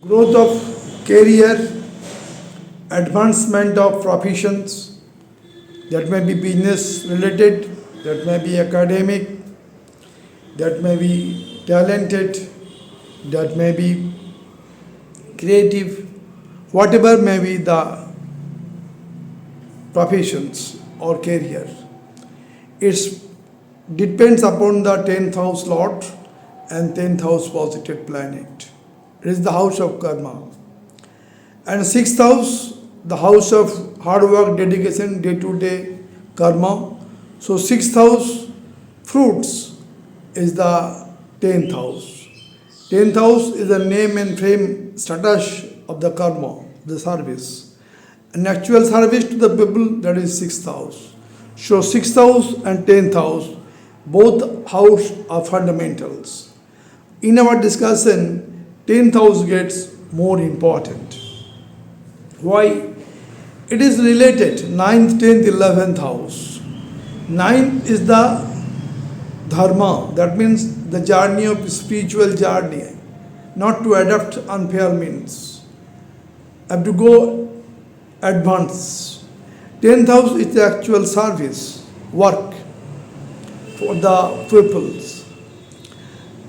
growth of career, advancement of professions, that may be business related, that may be academic, that may be talented, that may be creative, whatever may be the professions or career. It depends upon the 10th house Lord and 10th house positive planet. It is the house of karma. And 6th house, the house of hard work, dedication, day to day karma. So 6th house fruits is the 10th house. 10th house is the name and fame status of the karma, the service. An actual service to the people, that is 6th house. So 6th house and 10th house, both house are fundamentals. In our discussion, 10th house gets more important. Why? It is related, 9th, 10th, 11th house. 9th is the dharma, that means the journey of spiritual journey, not to adopt unfair means. Have to go advance. 10th house is the actual service, work for the pupils.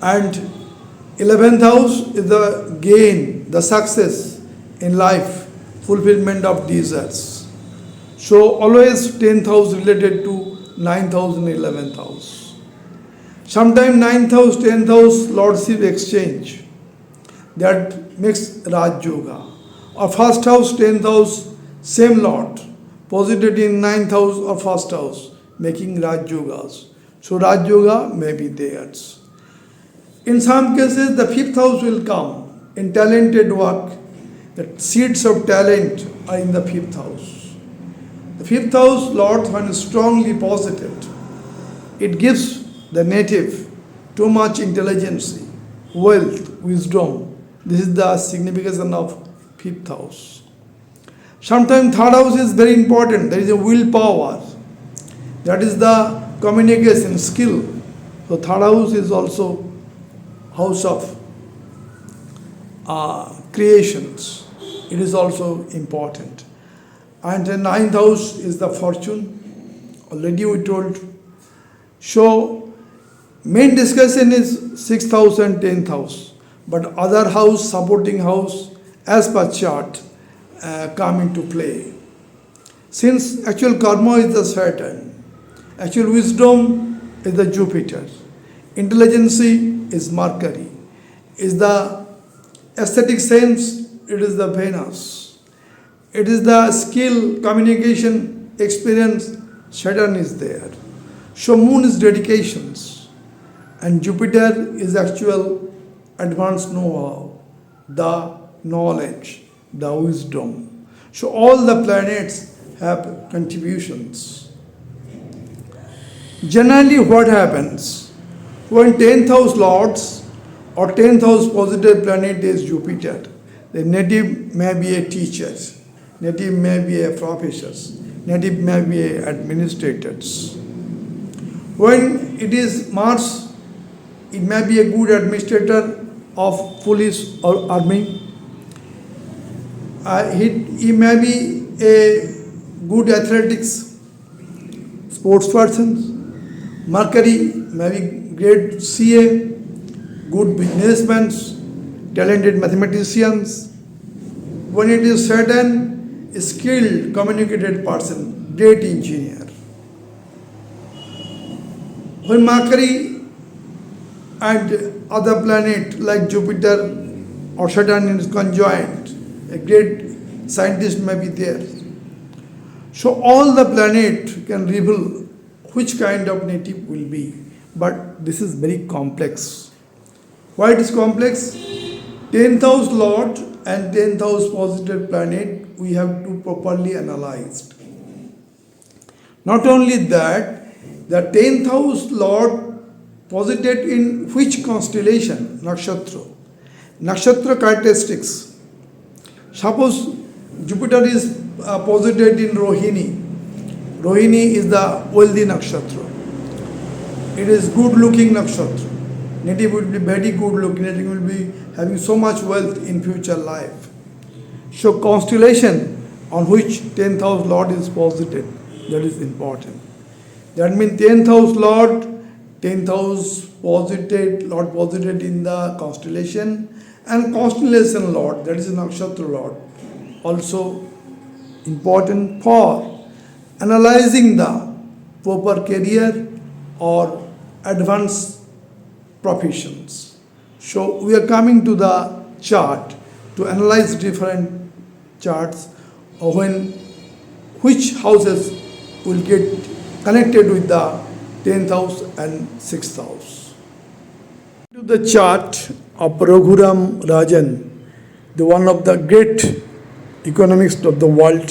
And 11th house is the gain, the success in life, fulfillment of desires. So always 10th house related to 9th house and 11th house. Sometimes 9th house, 10th house lordship exchange, that makes Raj Yoga. Or first house, 10th house, same lord, posited in 9th house or first house, making Raj Yogas. So Raj Yoga may be theirs. In some cases, the 5th house will come in talented work. The seeds of talent are in the 5th house. The 5th house, Lord, when strongly posited, it gives the native too much intelligence, wealth, wisdom. This is the significance of 5th house. Sometimes 3rd house is very important. There is a willpower. That is the communication skill. So 3rd house is also house of creations. It is also important. And the 9th house is the fortune. Already we told. So main discussion is 6th house and 10th house. But other house, supporting house, as per chart, come into play. Since actual karma is the Saturn, actual wisdom is the Jupiter, intelligence is Mercury, is the aesthetic sense, it is the Venus, it is the skill, communication, experience, Saturn is there. So moon is dedications, and Jupiter is actual advanced know-how, the knowledge, the wisdom. So all the planets have contributions. Generally what happens when 10th house lords or 10th house positive planet is Jupiter, the native may be a teacher, native may be a professor, native may be a administrators. When it is Mars, it may be a good administrator of police or army. He may be a good athletics sports person. Mercury may be great CA, good businessmen, talented mathematicians. When it is Saturn, a skilled, communicated person, great engineer. When Mercury and other planet like Jupiter or Saturn is conjoined, a great scientist may be there. So all the planet can reveal which kind of native will be. But this is very complex. Why it is complex? 10th house Lord and 10th house positive planet we have to properly analyze. Not only that, the 10th house Lord posited in which constellation? Nakshatra. Nakshatra characteristics. Suppose Jupiter is posited in Rohini. Rohini is the wealthy nakshatra. It is good looking nakshatra. native will be very good looking, native will be having so much wealth in future life. So constellation on which 10th house Lord is posited, that is important. That means 10th house Lord, 10th house posited, Lord posited in the constellation, and constellation Lord, that is Nakshatra Lord, also important for analyzing the proper career or advanced professions. So we are coming to the chart to analyze different charts of when which houses will get connected with the 10th house and 6th house. To the chart of Raghuram Rajan, the one of the great economists of the world.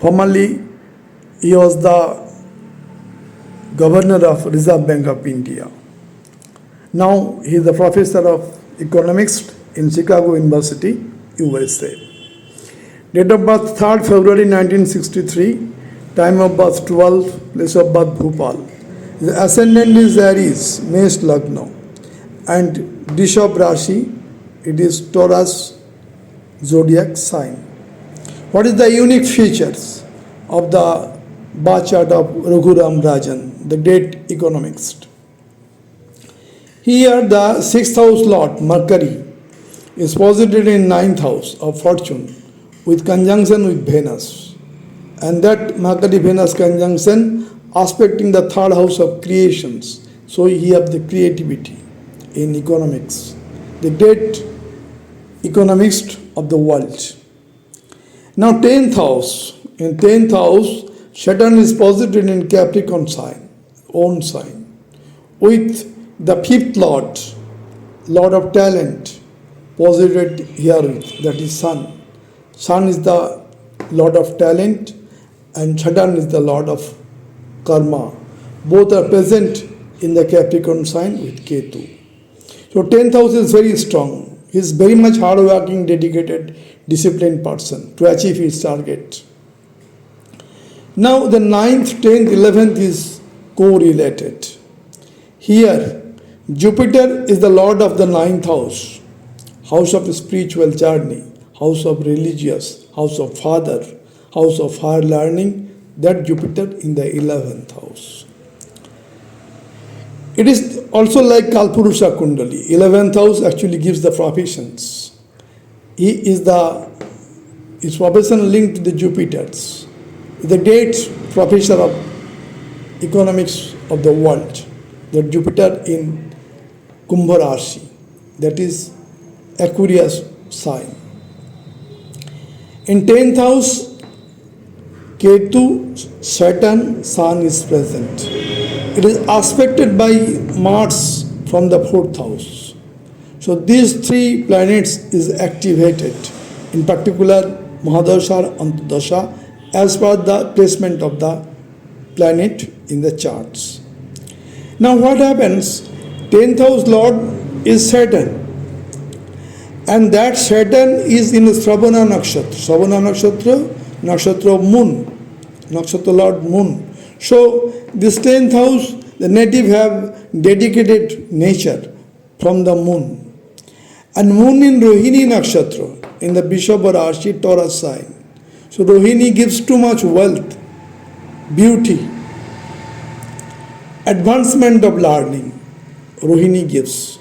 Formerly, he was the governor of Reserve Bank of India. Now he is a professor of economics in Chicago University, USA. Date of birth 3rd February 1963, time of birth 12, place of birth Bhopal. The ascendant is Aries, Mesh Lagna, and Kumbha Rashi, it is Taurus zodiac sign. What is the unique features of the birth chart of Raghuram Rajan, the great economist? Here the 6th house Lord, Mercury, is posited in 9th house of fortune with conjunction with Venus. And that Mercury-Venus conjunction aspecting the 3rd house of creations. So he have the creativity in economics, the great economist of the world. Now 10th house, in 10th house, Saturn is posited in Capricorn sign, own sign, with the 5th Lord, Lord of talent, posited here, that is Sun. Sun is the Lord of talent and Saturn is the Lord of karma. Both are present in the Capricorn sign with Ketu. So 10th house is very strong. He is very much hardworking, dedicated, disciplined person to achieve his target. Now the 9th, 10th, 11th is correlated. Here Jupiter is the Lord of the 9th house, house of spiritual journey, house of religious, house of father, house of higher learning, that Jupiter in the 11th house. It is also like Kalpurusha Kundali. 11th house actually gives the professions. His profession linked to the Jupiters. The great professor of economics of the world, the Jupiter in Kumbha Rashi, that is Aquarius sign. In 10th house, Ketu, Saturn, Sun is present. It is aspected by Mars from the 4th house. So these 3 planets is activated, in particular Mahadasha, Antadasha, as per the placement of the planet in the charts. Now what happens? 10th house Lord is Saturn, and that Saturn is in Shravana Nakshatra. Shravana Nakshatra, Nakshatra of Moon, Nakshatra Lord Moon. So this 10th house, the native have dedicated nature from the Moon. And Moon in Rohini Nakshatra, in the Kumbha Rashi, Taurus sign. So Rohini gives too much wealth, beauty, advancement of learning. Rohini gives.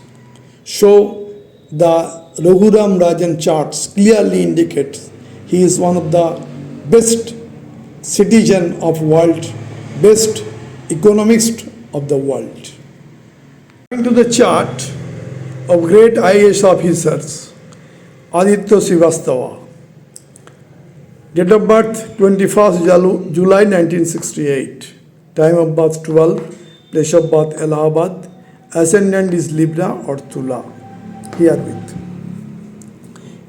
So the Raghuram Rajan charts clearly indicates he is one of the best citizen of world, best economist of the world. Coming to the chart of great IAS officers, Aditya Srivastava. Date of birth 21st July 1968. Time of birth 12. Place of birth Allahabad. Ascendant is Libra or Tula. Herewith.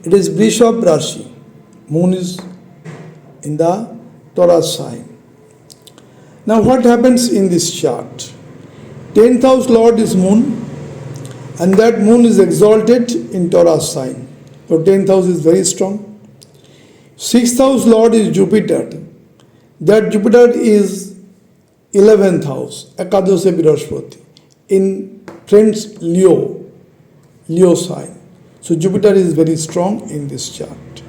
It is Kumbha Rashi. Moon is in the Taurus sign. Now what happens in this chart? 10th house Lord is Moon, and that Moon is exalted in Taurus sign. So 10th house is very strong. 6th house Lord is Jupiter. That Jupiter is 11th house, Ekadasya Birashpati, in Friends, Leo sign. So Jupiter is very strong in this chart.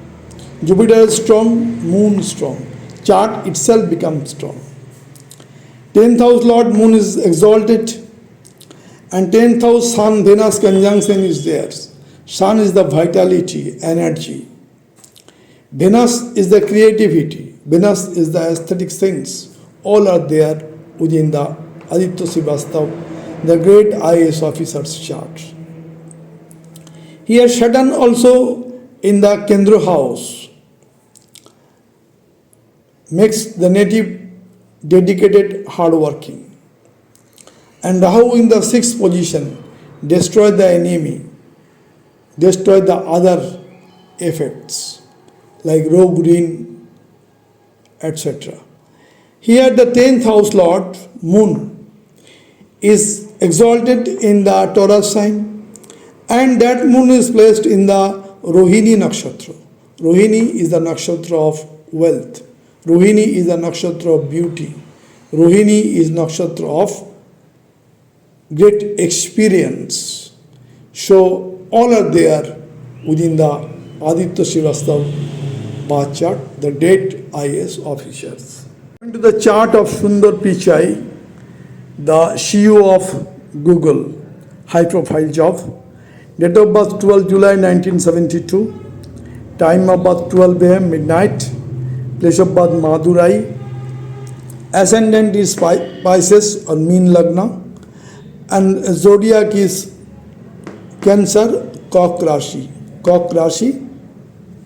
Jupiter is strong, Moon strong. Chart itself becomes strong. 10th house Lord Moon is exalted, and 10th house Sun Venus conjunction is there. Sun is the vitality, energy. Venus is the creativity. Venus is the aesthetic sense. All are there within the Aditya Srivastav, the great IAS officer's chart. Here Saturn also in the Kendra house makes the native dedicated, hardworking. And Rahu in the 6th position destroy the enemy, destroy the other effects like rogue, green, etc. Here the 10th house Lord, Moon, is exalted in the Taurus sign, and that Moon is placed in the Rohini Nakshatra. Rohini is the Nakshatra of wealth. Rohini is the Nakshatra of beauty. Rohini is Nakshatra of great experience. So all are there within the Aditya Srivastav path chart, the great IAS officers. Into the chart of Sundar Pichai, the CEO of Google, high profile job. Date of birth 12 July 1972. Time of birth 12 a.m. midnight. Place of birth Madurai. Ascendant is Pisces or Mean Lagna, and zodiac is Cancer, Cock Rashi. Cock Rashi,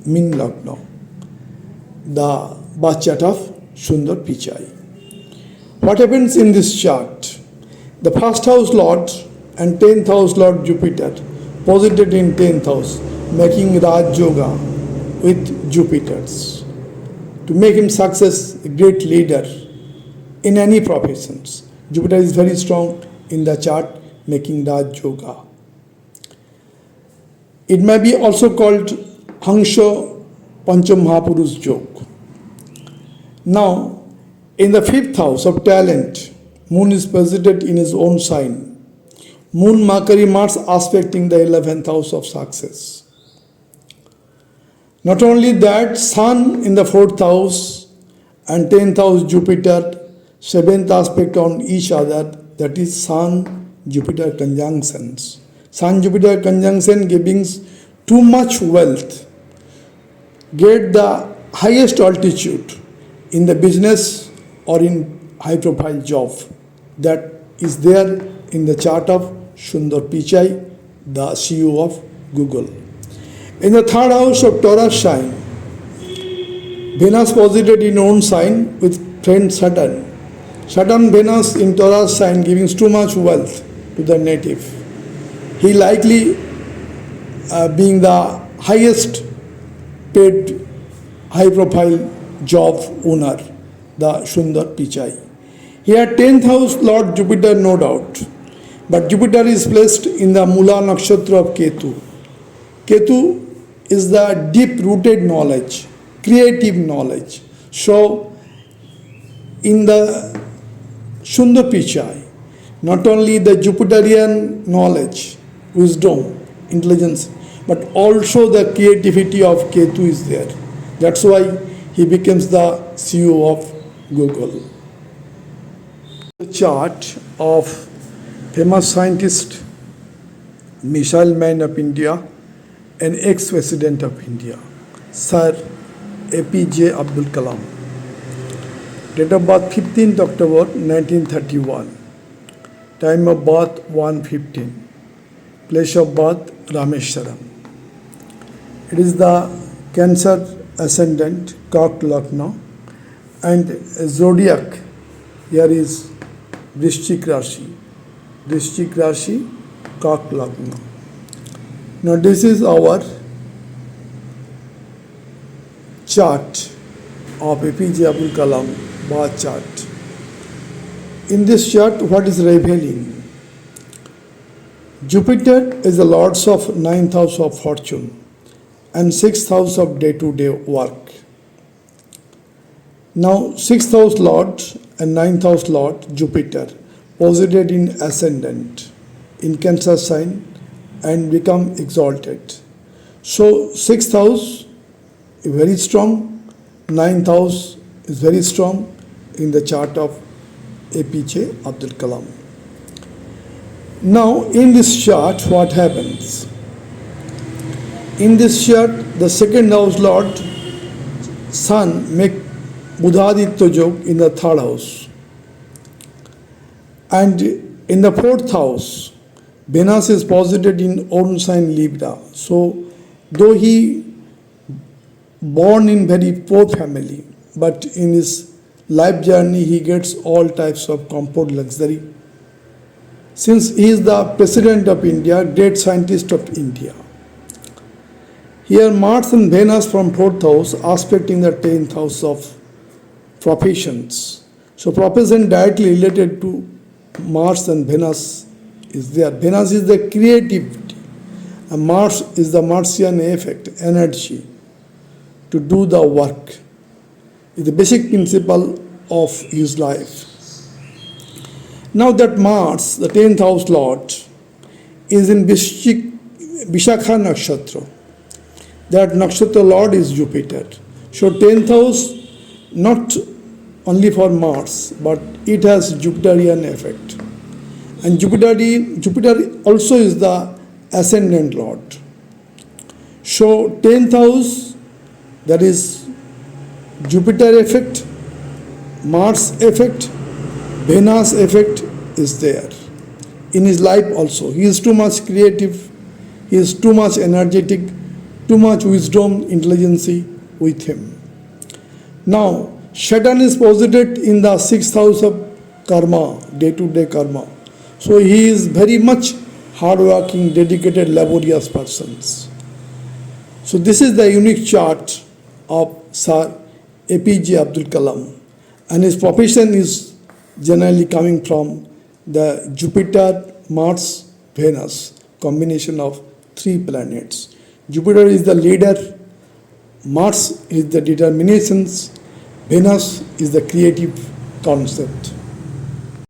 Mean Lagna. The birth chart of Sundar Pichai. What happens in this chart? The first house Lord and 10th house Lord Jupiter posited in 10th house, making Raj Yoga with Jupiter's to make him success, a great leader in any professions. Jupiter is very strong in the chart, making Raj Yoga. It may be also called Hangsha Pancham Mahapurush Yoga. Now, in the 5th house of talent, Moon is posited in his own sign. Moon Makari Mars aspecting the 11th house of success. Not only that, Sun in the 4th house and 10th house Jupiter, 7th aspect on each other, that is Sun-Jupiter conjunctions. Sun-Jupiter conjunction giving too much wealth, get the highest altitude in the business or in high profile job. That is there in the chart of Sundar Pichai, the CEO of Google. In the 3rd house of Taurus sign, Venus posited in own sign with friend Saturn. Saturn Venus in Taurus sign giving too much wealth to the native. He likely being the highest paid high profile job owner, the Sundar Pichai. Here 10th house Lord Jupiter, no doubt, but Jupiter is placed in the Mula Nakshatra of Ketu. Ketu is the deep rooted knowledge, creative knowledge. So in the Sundar Pichai, not only the Jupiterian knowledge, wisdom, intelligence, but also the creativity of Ketu is there. That's why he becomes the CEO of Google. The chart of famous scientist, missile man of India, and ex-president of India, Sir APJ Abdul Kalam. Date of birth 15th October 1931. Time of birth 1:15. Place of birth Rameshwaram. It is the Cancer ascendant, Cock Lagna, and zodiac here is Vrishchik Rashi. Vrishchik Rashi, Cock Lagna. Now this is our chart of APJ Abdul Kalam bar chart. In this chart, what is revealing? Jupiter is the lord of 9th house of fortune and 6th house of day-to-day work. Now 6th house lord and 9th house lord Jupiter posited in ascendant in Cancer sign and become exalted. So 6th house is very strong, 9th house is very strong in the chart of APJ Abdul Kalam. Now in this chart what happens? In this chart the second house lord Sun make Budhaditya Yog in the third house, and in the fourth house Venus is posited in own sign Libra. So though he born in very poor family, but in his life journey he gets all types of comfort, luxury. Since he is the president of India, great scientist of India. Here Mars and Venus from 4th house aspecting the 10th house of professions. So profession directly related to Mars and Venus is there. Venus is the creativity and Mars is the Martian effect, energy to do the work. Is the basic principle of his life. Now that Mars, the 10th house lord, is in Vishakha Nakshatra. That Nakshatra lord is Jupiter. So 10th house not only for Mars, but it has Jupiterian effect. And Jupiter also is the ascendant lord. So 10th house, that is Jupiter effect, Mars effect, Venus effect is there. In his life also, he is too much creative, he is too much energetic, too much wisdom, intelligence with him. Now, Saturn is posited in the 6th house of karma, day-to-day karma. So he is very much hard-working, dedicated, laborious persons. So this is the unique chart of Sir APJ Abdul Kalam, and his profession is generally coming from the Jupiter, Mars, Venus, combination of 3 planets. Jupiter is the leader, Mars is the determinations, Venus is the creative concept.